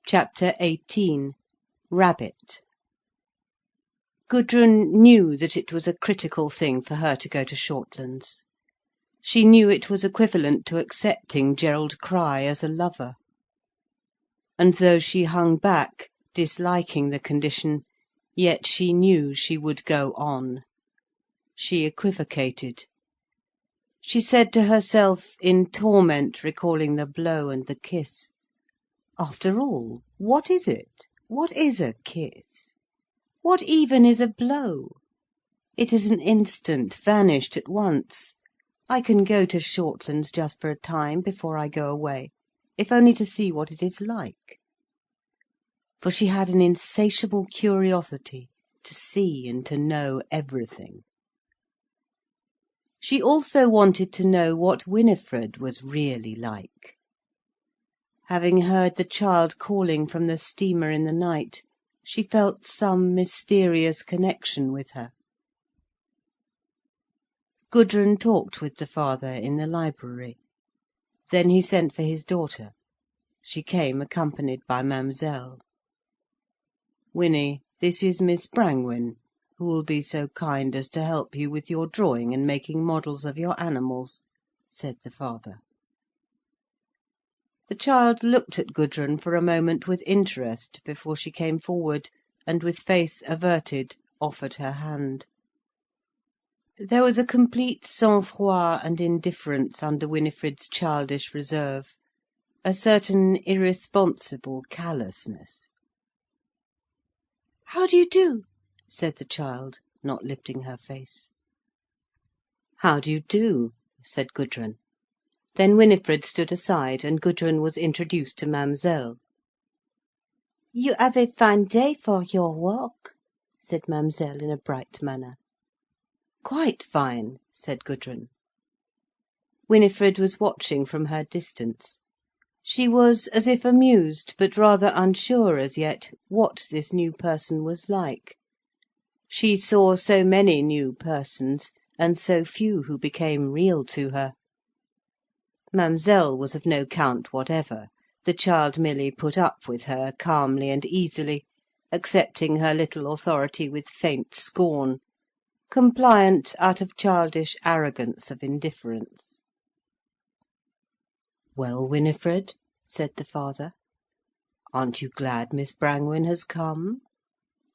Chapter 18. Rabbit. Gudrun knew that it was a critical thing for her to go to Shortlands. She knew it was equivalent to accepting Gerald Crich as a lover. And though she hung back, disliking the condition, yet she knew she would go on. She equivocated. She said to herself, in torment recalling the blow and the kiss, "After all, what is it? What is a kiss? What even is a blow? It is an instant, vanished at once. I can go to Shortlands just for a time before I go away, if only to see what it is like." For she had an insatiable curiosity to see and to know everything. She also wanted to know what Winifred was really like. Having heard the child calling from the steamer in the night, she felt some mysterious connection with her. Gudrun talked with the father in the library. Then he sent for his daughter. She came accompanied by Mademoiselle. "Winnie, this is Miss Brangwen, who will be so kind as to help you with your drawing and making models of your animals," said the father. The child looked at Gudrun for a moment with interest before she came forward, and with face averted, offered her hand. There was a complete sang-froid and indifference under Winifred's childish reserve, a certain irresponsible callousness. "How do you do?" said the child, not lifting her face. "How do you do?" said Gudrun. Then Winifred stood aside, and Gudrun was introduced to Mademoiselle. "You have a fine day for your walk," said Mademoiselle in a bright manner. "Quite fine," said Gudrun. Winifred was watching from her distance. She was as if amused, but rather unsure as yet what this new person was like. She saw so many new persons, and so few who became real to her. Mademoiselle was of no count whatever. The child merely put up with her calmly and easily, accepting her little authority with faint scorn, compliant out of childish arrogance of indifference. "Well, Winifred," said the father, "aren't you glad Miss Brangwen has come?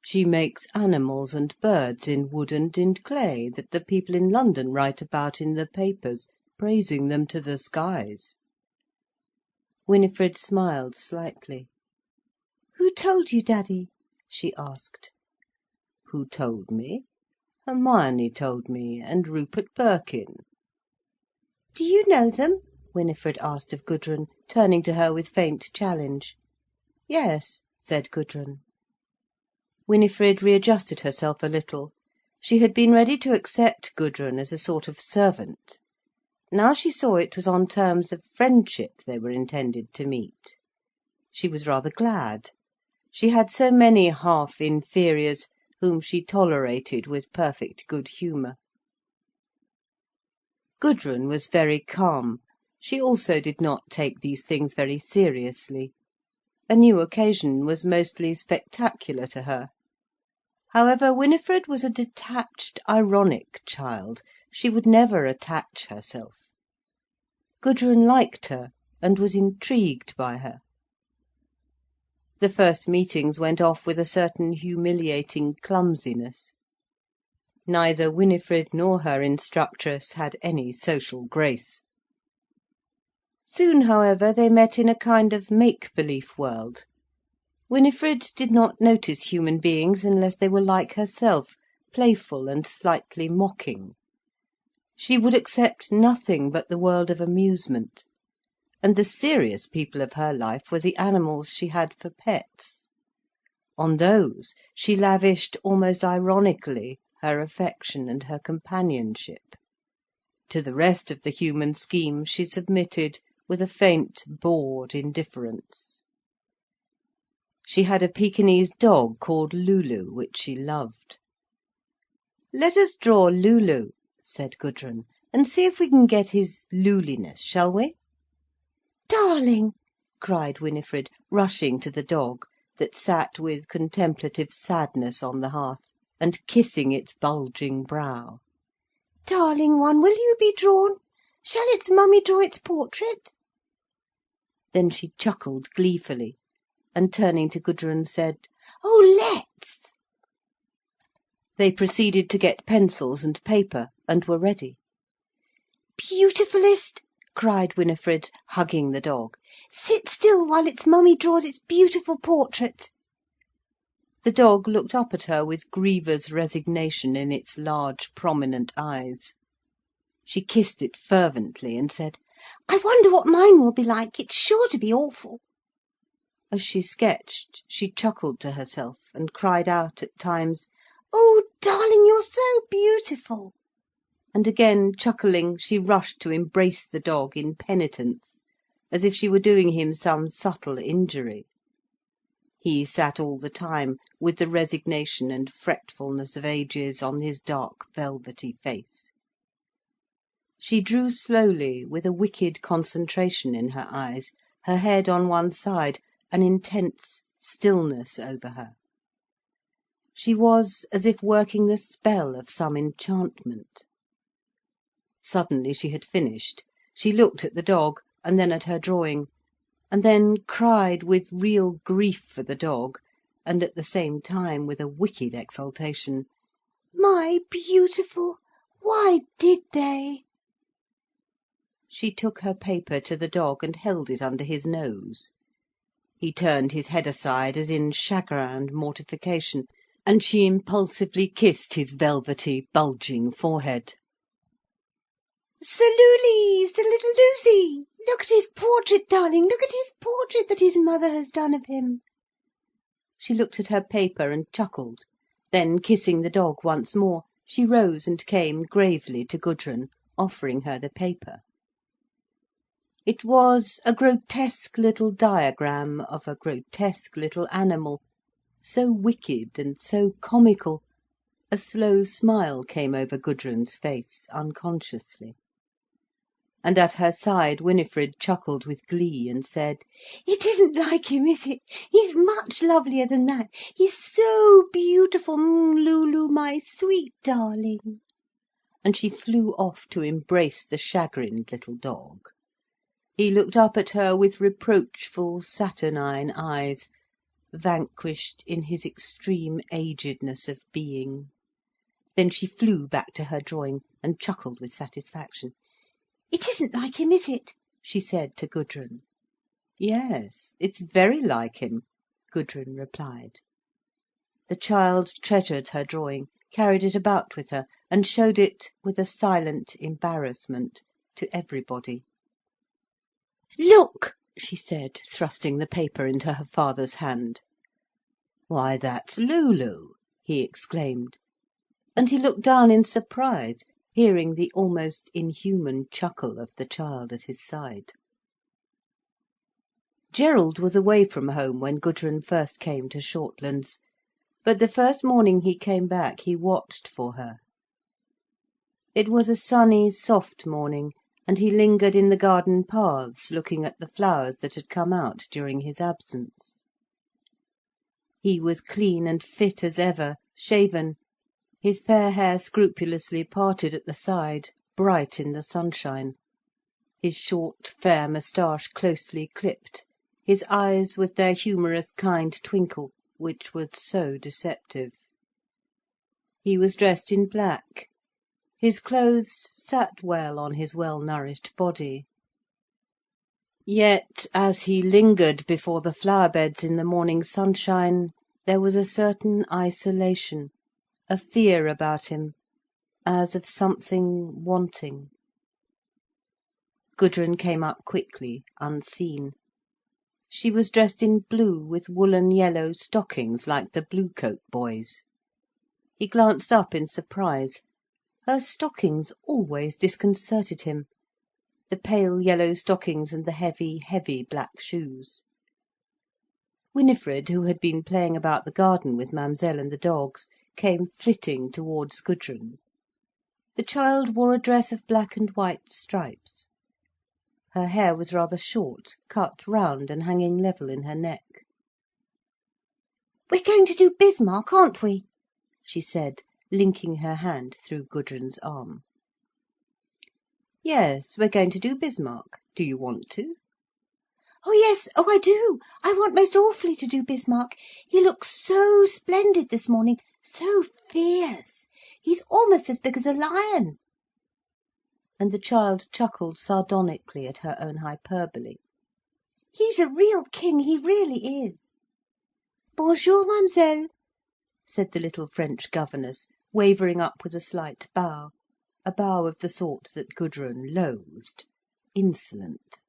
She makes animals and birds in wood and in clay that the people in London write about in the papers, praising them to the skies." Winifred smiled slightly. "Who told you, Daddy?" she asked. "Who told me? Hermione told me, and Rupert Birkin." "Do you know them?" Winifred asked of Gudrun, turning to her with faint challenge. "Yes," said Gudrun. Winifred readjusted herself a little. She had been ready to accept Gudrun as a sort of servant. Now she saw it was on terms of friendship they were intended to meet. She was rather glad. She had so many half-inferiors, whom she tolerated with perfect good humour. Gudrun was very calm. She also did not take these things very seriously. A new occasion was mostly spectacular to her. However, Winifred was a detached, ironic child. She would never attach herself. Gudrun liked her, and was intrigued by her. The first meetings went off with a certain humiliating clumsiness. Neither Winifred nor her instructress had any social grace. Soon, however, they met in a kind of make-believe world. Winifred did not notice human beings unless they were like herself, playful and slightly mocking. She would accept nothing but the world of amusement, and the serious people of her life were the animals she had for pets. On those she lavished almost ironically her affection and her companionship. To the rest of the human scheme she submitted with a faint, bored indifference. She had a Pekingese dog called Lulu, which she loved. "Let us draw Lulu," said Gudrun, "and see if we can get his luliness, shall we?" "Darling!" cried Winifred, rushing to the dog, that sat with contemplative sadness on the hearth, and kissing its bulging brow. "Darling one, will you be drawn? Shall its mummy draw its portrait?" Then she chuckled gleefully, and turning to Gudrun said, "Oh, let's!" They proceeded to get pencils and paper, and were ready. "Beautifulest!" cried Winifred, hugging the dog. "Sit still while its mummy draws its beautiful portrait." The dog looked up at her with griever's resignation in its large prominent eyes. She kissed it fervently, and said, "I wonder what mine will be like. It's sure to be awful." As she sketched, she chuckled to herself, and cried out at times, "Oh, darling, you're so beautiful." and again chuckling, she rushed to embrace the dog in penitence, as if she were doing him some subtle injury. He sat all the time with the resignation and fretfulness of ages on his dark velvety face. She drew slowly, with a wicked concentration in her eyes, her head on one side, an intense stillness over her. She was as if working the spell of some enchantment. Suddenly she had finished. She looked at the dog, and then at her drawing, and then cried with real grief for the dog, and at the same time with a wicked exultation, "My beautiful! Why did they?" She took her paper to the dog and held it under his nose. He turned his head aside as in chagrin and mortification, and she impulsively kissed his velvety, bulging forehead. "Sir Luley, Sir little Lucy! Look at his portrait, darling, look at his portrait that his mother has done of him." She looked at her paper and chuckled. Then, kissing the dog once more, she rose and came gravely to Gudrun, offering her the paper. It was a grotesque little diagram of a grotesque little animal, so wicked and so comical, a slow smile came over Gudrun's face, unconsciously. And at her side Winifred chuckled with glee, and said, "It isn't like him, is it? He's much lovelier than that. He's so beautiful, Lulu, my sweet darling." And she flew off to embrace the chagrined little dog. He looked up at her with reproachful, saturnine eyes, vanquished in his extreme agedness of being. Then she flew back to her drawing, and chuckled with satisfaction. "It isn't like him, is it?" she said to Gudrun. "Yes, it's very like him," Gudrun replied. The child treasured her drawing, carried it about with her, and showed it, with a silent embarrassment, to everybody. "Look!" she said, thrusting the paper into her father's hand. "Why, that's Lulu!" he exclaimed, and he looked down in surprise, hearing the almost inhuman chuckle of the child at his side. Gerald was away from home when Gudrun first came to Shortlands, but the first morning he came back he watched for her. It was a sunny, soft morning, and he lingered in the garden paths, looking at the flowers that had come out during his absence. He was clean and fit as ever, shaven, his fair hair scrupulously parted at the side, bright in the sunshine, his short fair moustache closely clipped, his eyes with their humorous kind twinkle, which was so deceptive. He was dressed in black. His clothes sat well on his well-nourished body. Yet, as he lingered before the flower-beds in the morning sunshine, there was a certain isolation, a fear about him, as of something wanting. Gudrun came up quickly, unseen. She was dressed in blue, with woollen yellow stockings like the Blue-coat boys. He glanced up in surprise. Her stockings always disconcerted him, the pale yellow stockings and the heavy, heavy black shoes. Winifred, who had been playing about the garden with Mademoiselle and the dogs, came flitting towards Gudrun. The child wore a dress of black and white stripes. Her hair was rather short, cut round and hanging level in her neck. "We're going to do Bismarck, aren't we?" she said, linking her hand through Gudrun's arm. "Yes, we're going to do Bismarck. Do you want to?" "Oh yes, oh I do. I want most awfully to do Bismarck. He looks so splendid this morning, so fierce. He's almost as big as a lion." And the child chuckled sardonically at her own hyperbole. "He's a real king, he really is." "Bonjour, mademoiselle," said the little French governess, wavering up with a slight bow, a bow of the sort that Gudrun loathed. Insolent.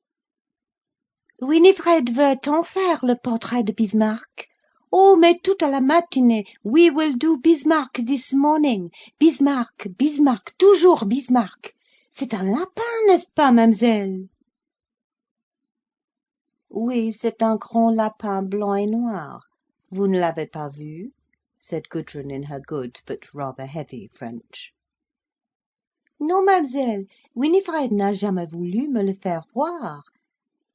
"Winifred veut tant faire le portrait de Bismarck. Oh, mais toute la matinée, we will do Bismarck this morning. Bismarck, Bismarck, toujours Bismarck. C'est un lapin, n'est-ce pas, mademoiselle?" "Oui, c'est un grand lapin blanc et noir. Vous ne l'avez pas vu?" said Gudrun in her good but rather heavy French. "Non, mademoiselle, Winifred n'a jamais voulu me le faire voir.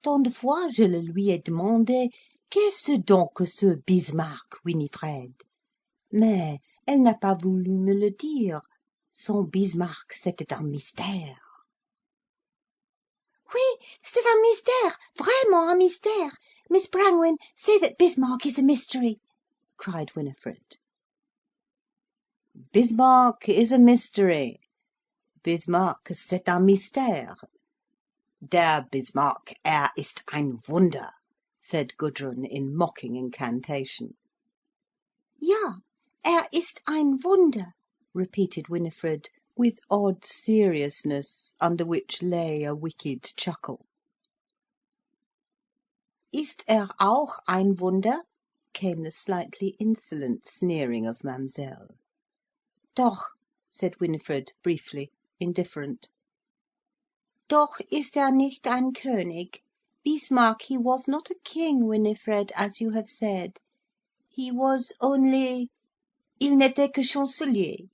Tant de fois je le lui ai demandé, qu'est-ce donc que ce Bismarck, Winifred? Mais elle n'a pas voulu me le dire. Son Bismarck, c'était un mystère." "Oui, c'est un mystère, vraiment un mystère. Miss Brangwen, say that Bismarck is a mystery," cried Winifred. Bismarck is a mystery. Bismarck, c'est un mystère. Der Bismarck, ist ein Wunder, said Gudrun in mocking incantation. "Ja, ist ein Wunder," repeated Winifred, with odd seriousness, under which lay a wicked chuckle. "Ist auch ein Wunder?" came the slightly insolent sneering of Mademoiselle. "Doch," said Winifred briefly, indifferent. "Doch ist nicht ein König. Bismarck, he was not a king, Winifred, as you have said. He was only... il n'était que chancelier."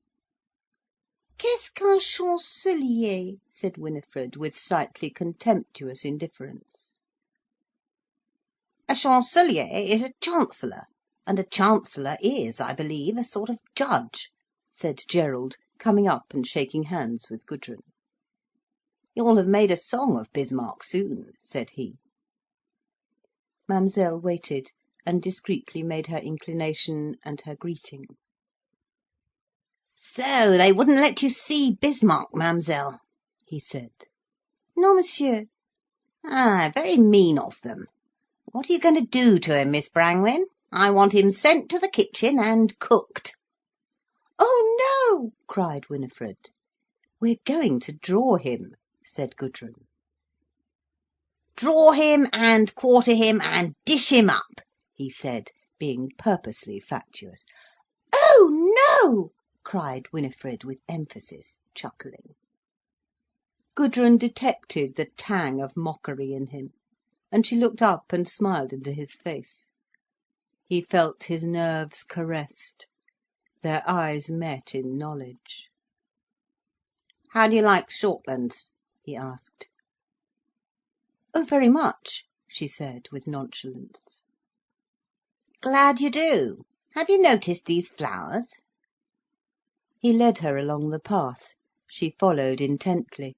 "Qu'est-ce qu'un chancelier?" said Winifred, with slightly contemptuous indifference. A chancelier is a chancellor, and a chancellor is, I believe, a sort of judge, said Gerald, coming up and shaking hands with Gudrun. You'll have made a song of Bismarck soon, said he. Mademoiselle waited, and discreetly made her inclination and her greeting. So they wouldn't let you see Bismarck, Mademoiselle, he said. "Non, monsieur." Ah, very mean of them. What are you going to do to him, Miss Brangwen? I want him sent to the kitchen and cooked. "Oh, no!" cried Winifred. We're going to draw him, said Gudrun. Draw him and quarter him and dish him up, he said, being purposely fatuous. "Oh, no!" cried Winifred with emphasis, chuckling. Gudrun detected the tang of mockery in him, and she looked up and smiled into his face. He felt his nerves caressed. Their eyes met in knowledge. How do you like Shortlands? He asked. Oh, very much, she said with nonchalance. Glad you do. Have you noticed these flowers? He led her along the path. She followed intently.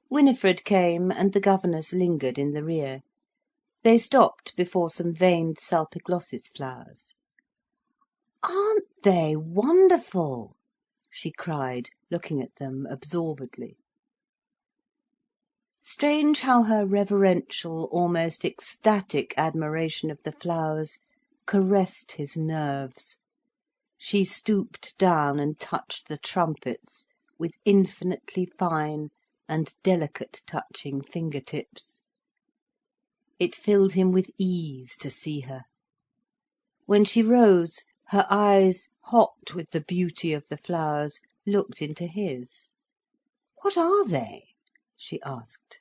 Winifred came, and the governess lingered in the rear. They stopped before some veined salpiglossis flowers. Aren't they wonderful? She cried, looking at them absorbedly. Strange how her reverential, almost ecstatic admiration of the flowers caressed his nerves. She stooped down and touched the trumpets with infinitely fine and delicate touching fingertips. It filled him with ease to see her. When she rose, her eyes, hot with the beauty of the flowers, looked into his. What are they? She asked.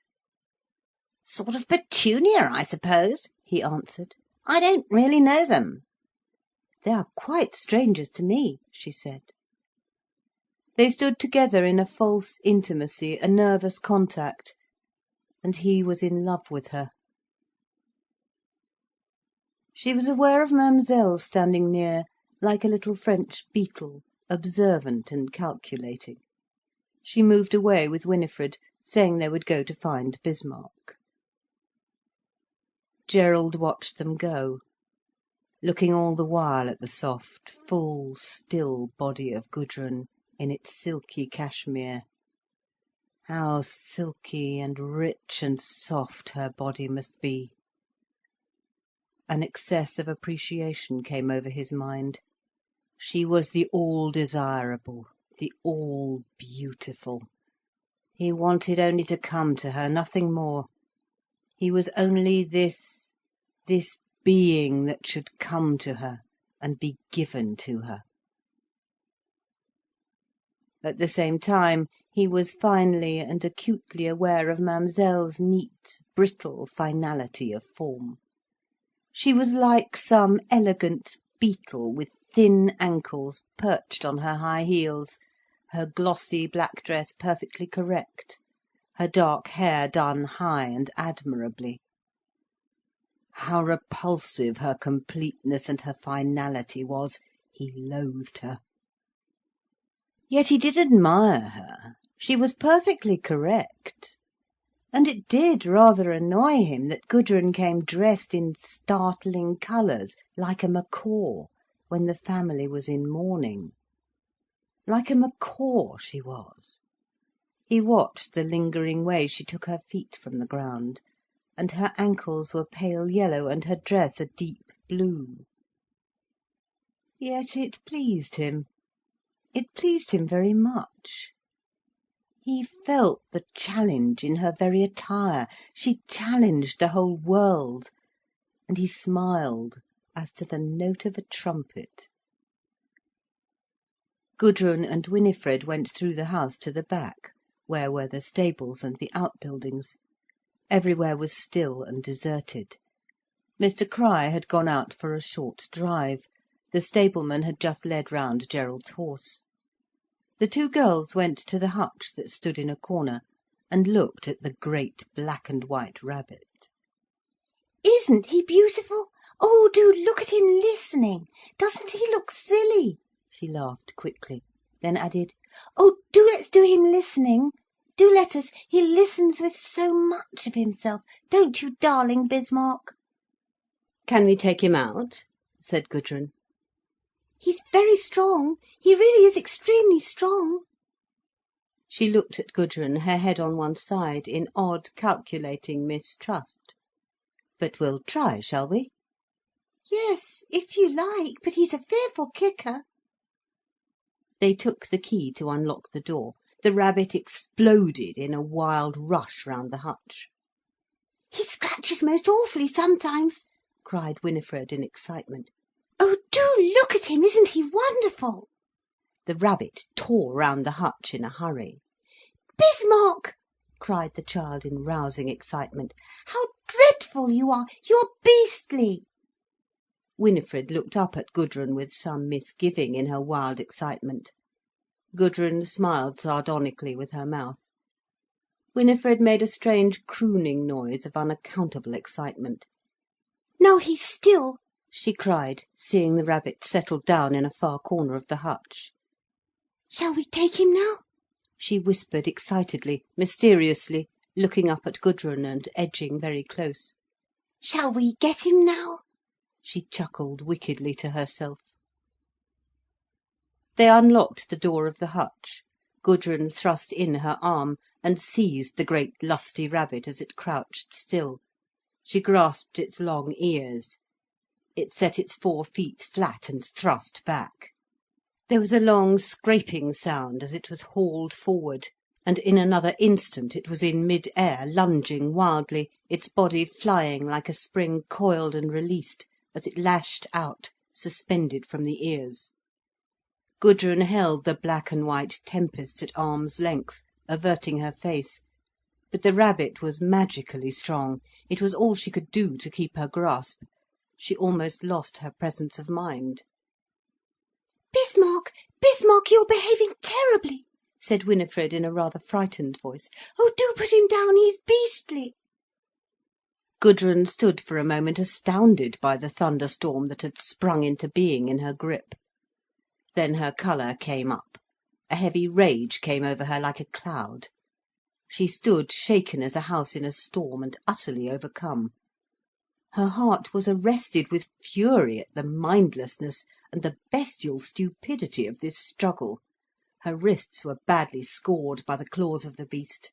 Sort of petunia, I suppose, he answered. I don't really know them. They are quite strangers to me, she said. They stood together in a false intimacy, a nervous contact. and he was in love with her. She was aware of Mademoiselle standing near, like a little French beetle, observant and calculating. She moved away with Winifred, saying they would go to find Bismarck. Gerald watched them go, looking all the while at the soft, full, still body of Gudrun in its silky cashmere. How silky and rich and soft her body must be. An excess of appreciation came over his mind. She was the all-desirable, the all-beautiful. He wanted only to come to her, nothing more. He was only this being that should come to her and be given to her. At the same time, he was finely and acutely aware of Mademoiselle's neat, brittle finality of form. She was like some elegant beetle with thin ankles perched on her high heels, her glossy black dress perfectly correct, her dark hair done high and admirably. How repulsive her completeness and her finality was! He loathed her. Yet he did admire her. She was perfectly correct. And it did rather annoy him that Gudrun came dressed in startling colours, like a macaw, when the family was in mourning. Like a macaw she was. He watched the lingering way she took her feet from the ground, and her ankles were pale yellow and her dress a deep blue. Yet it pleased him. It pleased him very much. He felt the challenge in her very attire. She challenged the whole world, and he smiled as to the note of a trumpet. Gudrun and Winifred went through the house to the back, where were the stables and the outbuildings. Everywhere was still and deserted. Mr Crich had gone out for a short drive. The stableman had just led round Gerald's horse. The two girls went to the hutch that stood in a corner, and looked at the great black and white rabbit. "Isn't he beautiful? Oh, do look at him listening. Doesn't he look silly?" She laughed quickly, then added, "Oh, let's do him listening. Do let us. He listens with so much of himself. Don't you, darling Bismarck?" "Can we take him out?" said Gudrun. "He's very strong. He really is extremely strong." She looked at Gudrun, her head on one side, in odd, calculating mistrust. "But we'll try, shall we?" "Yes, if you like, but he's a fearful kicker." They took the key to unlock the door. The rabbit exploded in a wild rush round the hutch. "He scratches most awfully sometimes," cried Winifred in excitement. "Oh, do look at him, isn't he wonderful?" The rabbit tore round the hutch in a hurry. "Bismarck!" cried the child in rousing excitement. "How dreadful you are! You're beastly!" Winifred looked up at Gudrun with some misgiving in her wild excitement. Gudrun smiled sardonically with her mouth. Winifred made a strange crooning noise of unaccountable excitement. "Now he's still," she cried, seeing the rabbit settled down in a far corner of the hutch. "Shall we take him now?" she whispered excitedly, mysteriously, looking up at Gudrun and edging very close. "Shall we get him now?" she chuckled wickedly to herself. They unlocked the door of the hutch. Gudrun thrust in her arm and seized the great lusty rabbit as it crouched still. She grasped its long ears. It set its 4 feet flat and thrust back. There was a long scraping sound as it was hauled forward, and in another instant it was in mid-air, lunging wildly, its body flying like a spring coiled and released, as it lashed out, suspended from the ears. Gudrun held the black and white tempest at arm's length, averting her face. But the rabbit was magically strong. It was all she could do to keep her grasp. She almost lost her presence of mind. Bismarck, you're behaving terribly," said Winifred in a rather frightened voice. "Oh, do put him down, he's beastly." Gudrun stood for a moment astounded by the thunderstorm that had sprung into being in her grip. Then her colour came up. A heavy rage came over her like a cloud. She stood shaken as a house in a storm, and utterly overcome. Her heart was arrested with fury at the mindlessness and the bestial stupidity of this struggle. Her wrists were badly scored by the claws of the beast.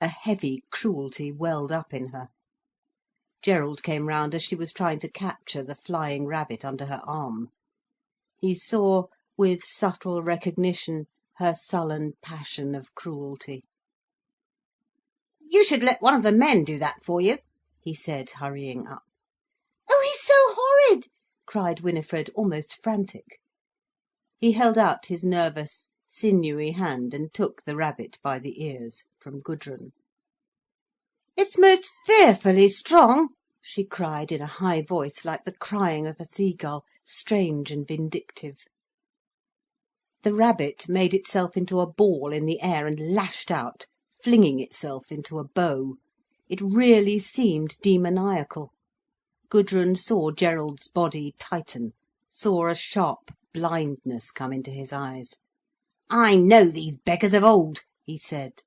A heavy cruelty welled up in her. Gerald came round as she was trying to capture the flying rabbit under her arm. He saw, with subtle recognition, her sullen passion of cruelty. "You should let one of the men do that for you," he said, hurrying up. "Oh, he's so horrid!" cried Winifred, almost frantic. He held out his nervous, sinewy hand and took the rabbit by the ears from Gudrun. "It's most fearfully strong," she cried in a high voice like the crying of a seagull, strange and vindictive. The rabbit made itself into a ball in the air and lashed out, flinging itself into a bow. It really seemed demoniacal. Gudrun saw Gerald's body tighten, saw a sharp blindness come into his eyes. "I know these beggars of old," he said.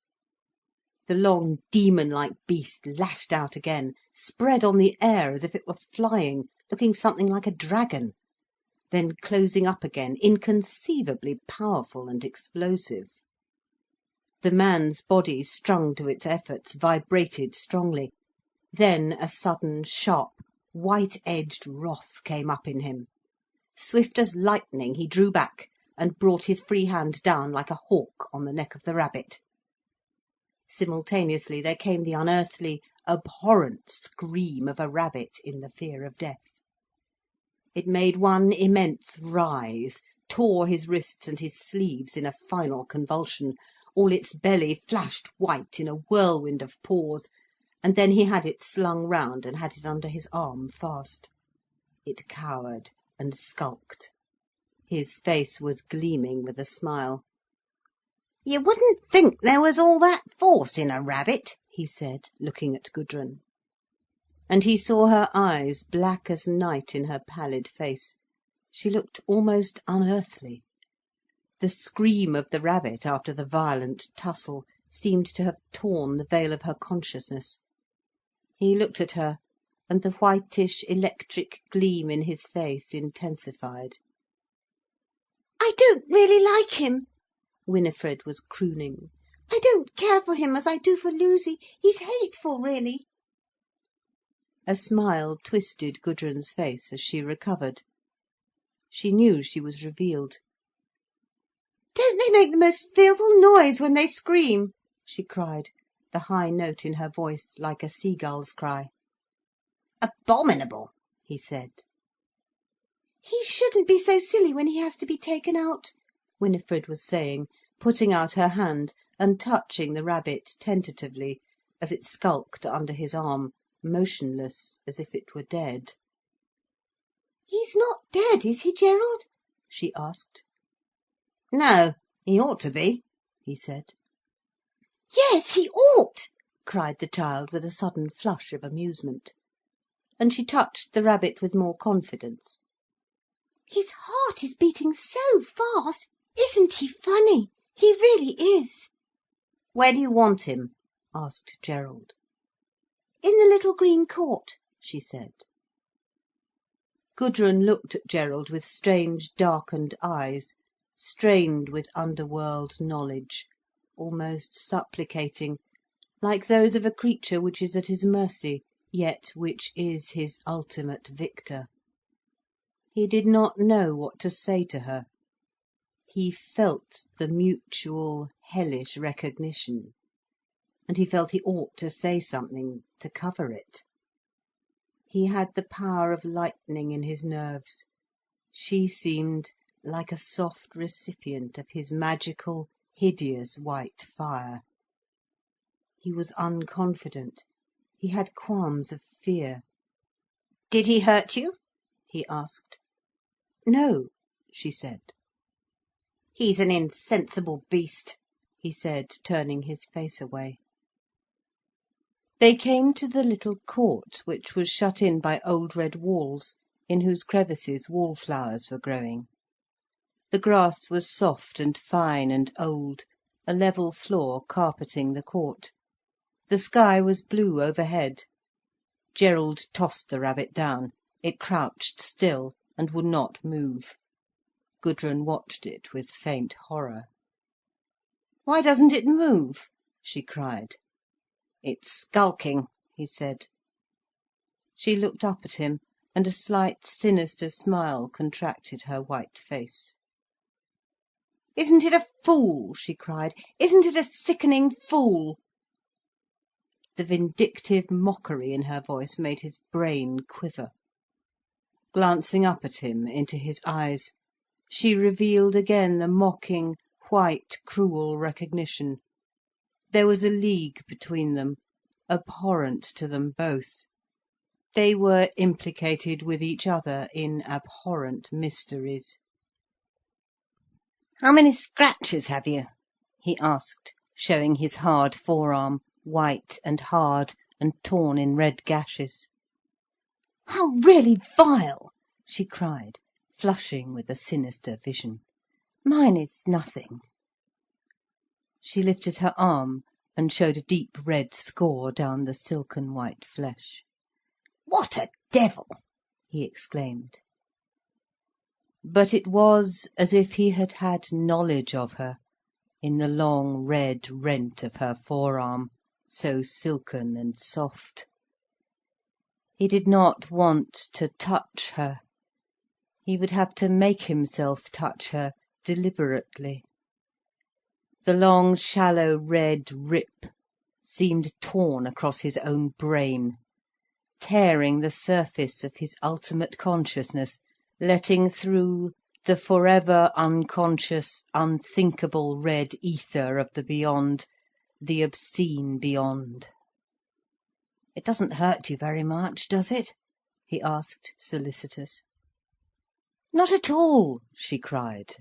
The long demon-like beast lashed out again, spread on the air as if it were flying, looking something like a dragon, then closing up again, inconceivably powerful and explosive. The man's body, strung to its efforts, vibrated strongly. Then a sudden, sharp, white-edged wrath came up in him. Swift as lightning he drew back and brought his free hand down like a hawk on the neck of the rabbit. Simultaneously there came the unearthly, abhorrent scream of a rabbit in the fear of death. It made one immense writhe, tore his wrists and his sleeves in a final convulsion. All its belly flashed white in a whirlwind of paws, and then he had it slung round and had it under his arm fast. It cowered and skulked. His face was gleaming with a smile. "You wouldn't think there was all that force in a rabbit," he said, looking at Gudrun. And he saw her eyes, black as night in her pallid face. She looked almost unearthly. The scream of the rabbit after the violent tussle seemed to have torn the veil of her consciousness. He looked at her, and the whitish electric gleam in his face intensified. "I don't really like him," Winifred was crooning. "I don't care for him as I do for Lucy. He's hateful, really." A smile twisted Gudrun's face as she recovered. She knew she was revealed. "Don't they make the most fearful noise when they scream?" she cried, the high note in her voice like a seagull's cry. "Abominable," he said. "He shouldn't be so silly when he has to be taken out," Winifred was saying, putting out her hand and touching the rabbit tentatively as it skulked under his arm, motionless as if it were dead. "He's not dead, is he, Gerald?" she asked. "No, he ought to be," he said. "Yes, he ought," cried the child with a sudden flush of amusement. And she touched the rabbit with more confidence. "His heart is beating so fast. Isn't he funny? He really is." "Where do you want him?" asked Gerald. "In the little green court," she said. Gudrun looked at Gerald with strange darkened eyes, strained with underworld knowledge, almost supplicating, like those of a creature which is at his mercy, yet which is his ultimate victor. He did not know what to say to her. He felt the mutual hellish recognition, and he felt he ought to say something to cover it. He had the power of lightning in his nerves. She seemed like a soft recipient of his magical, hideous white fire. He was unconfident. He had qualms of fear. "Did he hurt you?" he asked. "No," she said. "He's an insensible beast," he said, turning his face away. They came to the little court, which was shut in by old red walls, in whose crevices wallflowers were growing. The grass was soft and fine and old, a level floor carpeting the court. The sky was blue overhead. Gerald tossed the rabbit down. It crouched still, and would not move. Gudrun watched it with faint horror. "Why doesn't it move?" she cried. "It's skulking," he said. She looked up at him, and a slight sinister smile contracted her white face. "Isn't it a fool?" she cried. "Isn't it a sickening fool?" The vindictive mockery in her voice made his brain quiver. Glancing up at him, into his eyes, she revealed again the mocking, white, cruel recognition. There was a league between them, abhorrent to them both. They were implicated with each other in abhorrent mysteries. "How many scratches have you?" he asked, showing his hard forearm, white and hard and torn in red gashes. "How really vile!" she cried, flushing with a sinister vision. "Mine is nothing." She lifted her arm and showed a deep red score down the silken white flesh. "What a devil!" he exclaimed. But it was as if he had had knowledge of her, in the long red rent of her forearm, so silken and soft. He did not want to touch her. He would have to make himself touch her, deliberately. The long, shallow red rip seemed torn across his own brain, tearing the surface of his ultimate consciousness, letting through the forever unconscious, unthinkable red ether of the beyond, the obscene beyond. "It doesn't hurt you very much, does it?" he asked, solicitous. "Not at all," she cried.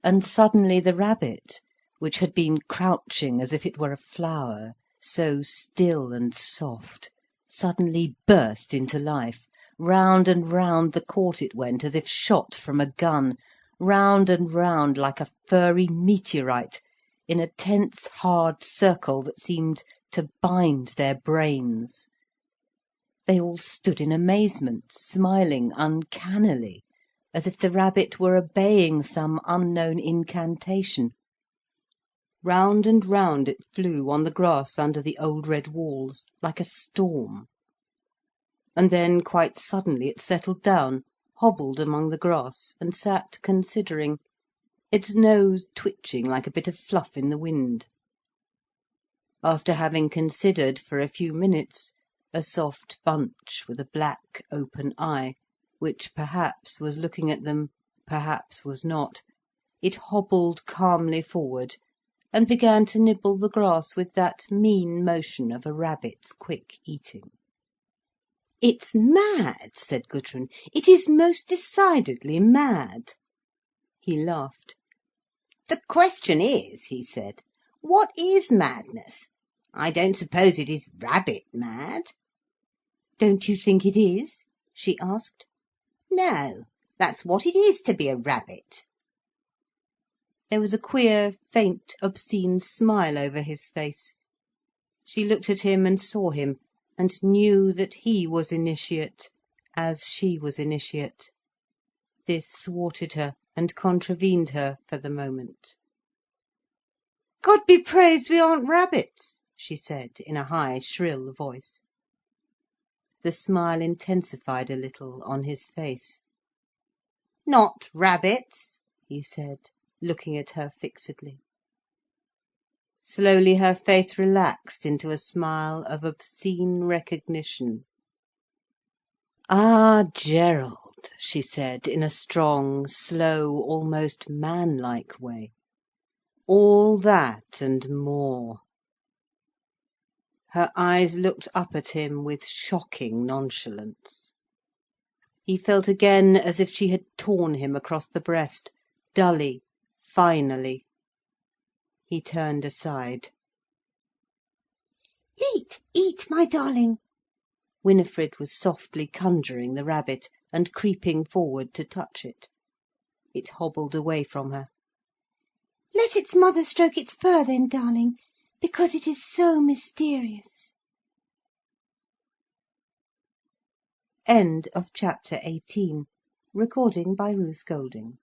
And suddenly the rabbit, which had been crouching as if it were a flower, so still and soft, suddenly burst into life. Round and round the court it went, as if shot from a gun, round and round like a furry meteorite, in a tense, hard circle that seemed to bind their brains. They all stood in amazement, smiling uncannily, as if the rabbit were obeying some unknown incantation. Round and round it flew on the grass under the old red walls, like a storm. And then, quite suddenly, it settled down, hobbled among the grass, and sat considering, its nose twitching like a bit of fluff in the wind. After having considered for a few minutes, a soft bunch with a black open eye, which perhaps was looking at them, perhaps was not, it hobbled calmly forward, and began to nibble the grass with that mean motion of a rabbit's quick eating. "It's mad," said Gudrun. "It is most decidedly mad." He laughed. "The question is," he said, "what is madness? I don't suppose it is rabbit mad." "Don't you think it is?" she asked. "No, that's what it is to be a rabbit." There was a queer, faint, obscene smile over his face. She looked at him and saw him, and knew that he was initiate, as she was initiate. This thwarted her and contravened her for the moment. "God be praised we aren't rabbits," she said, in a high, shrill voice. The smile intensified a little on his face. "Not rabbits," he said, looking at her fixedly. Slowly her face relaxed into a smile of obscene recognition. "Ah, Gerald," she said, in a strong, slow, almost manlike way. "All that and more." Her eyes looked up at him with shocking nonchalance. He felt again as if she had torn him across the breast, dully, finally. He turned aside. "Eat, eat, my darling." Winifred was softly conjuring the rabbit, and creeping forward to touch it. It hobbled away from her. "Let its mother stroke its fur then, darling, because it is so mysterious." End of chapter 18. Recording by Ruth Golding.